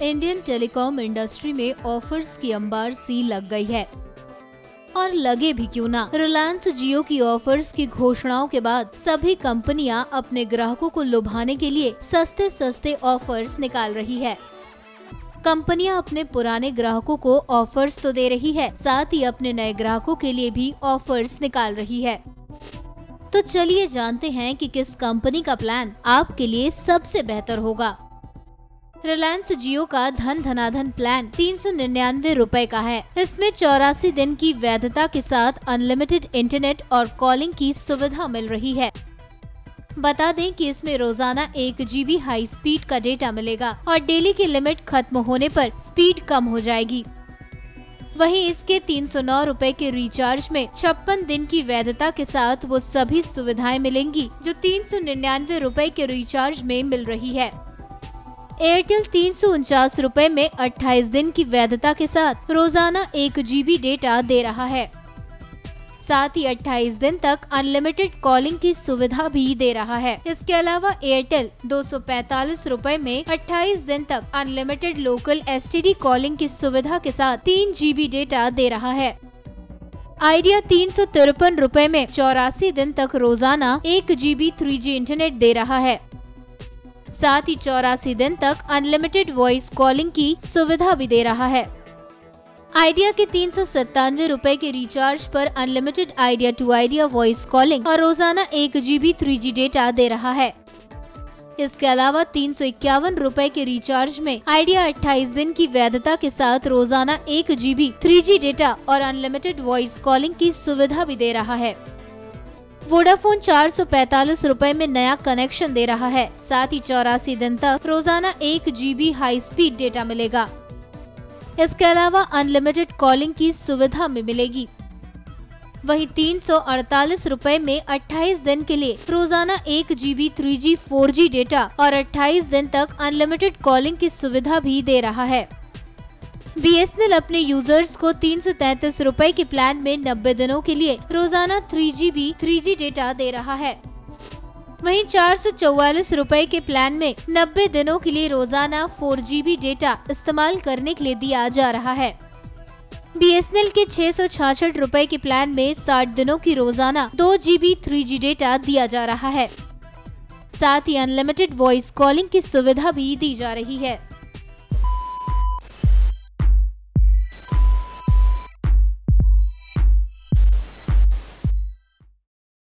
Indian telecom industry में offers की अंबार सी लग गई है। और लगे भी क्यों ना, रिलायंस जियो की ऑफर्स की घोषणाओं के बाद सभी कंपनियां अपने ग्राहकों को लुभाने के लिए सस्ते सस्ते ऑफर्स निकाल रही है। कंपनियां अपने पुराने ग्राहकों को ऑफर्स तो दे रही है, साथ ही अपने नए ग्राहकों के लिए भी ऑफर्स निकाल रही है। तो चलिए जानते हैं कि किस कंपनी का प्लान आपके लिए सबसे बेहतर होगा। रिलायंस जियो का धन धनाधन प्लान 399 रुपए का है। इसमें 84 दिन की वैधता के साथ अनलिमिटेड इंटरनेट और कॉलिंग की सुविधा मिल रही है। बता दें कि इसमें रोजाना 1 GB हाई स्पीड का डेटा मिलेगा और डेली की लिमिट खत्म होने पर स्पीड कम हो जाएगी। वहीं इसके 309 रुपए के रिचार्ज में 56 दिन की वैधता के साथ वो सभी सुविधाएं मिलेंगी जो 399 रुपए के रिचार्ज में मिल रही है। एयरटेल 349 रुपए में 28 दिन की वैधता के साथ रोजाना 1 GB डेटा दे रहा है। साथ ही 28 दिन तक अनलिमिटेड कॉलिंग की सुविधा भी दे रहा है। इसके अलावा एयरटेल 245 रुपए में 28 दिन तक अनलिमिटेड लोकल STD कॉलिंग की सुविधा के साथ 3 GB डेटा दे रहा है। आइडिया 353 रुपए में 84 दिन तक रोजाना 1 GB 3G इंटरनेट दे रहा है। साथ ही 84 दिन तक अनलिमिटेड वॉइस कॉलिंग की सुविधा भी दे रहा है। आइडिया के 397 रुपए के रिचार्ज पर unlimited Idea to Idea voice calling और रोजाना 1 GB 3G डेटा दे रहा है। इसके अलावा 351 रुपए के रिचार्ज में आइडिया 28 दिन की वैधता के साथ रोजाना 1 GB 3G डेटा और अनलिमिटेड वॉइस कॉलिंग की सुविधा भी दे रहा है। वोडाफोन 445 रुपए में नया कनेक्शन दे रहा है। साथ ही 84 दिन तक रोजाना 1 GB हाई स्पीड डेटा मिलेगा। इसके अलावा अनलिमिटेड कॉलिंग की सुविधा में मिलेगी। वहीं 348 रुपए में 28 दिन के लिए रोजाना 1 GB 3G 4G डेटा और 28 दिन तक अनलिमिटेड कॉलिंग की सुविधा भी दे रहा है। BSNL अपने यूजर्स को 333 रुपए के प्लान में 90 दिनों के लिए रोजाना 3 GB 3G डेटा दे रहा है। वहीं 444 रुपए के प्लान में 90 दिनों के लिए रोजाना 4 GB डेटा इस्तेमाल करने के लिए दिया जा रहा है। BSNL के 666 रुपए के प्लान में 60 दिनों की रोजाना 2 GB 3G डेटा दिया जा रहा है। साथ ही अनलिमिटेड वॉइस कॉलिंग की सुविधा भी दी जा रही है।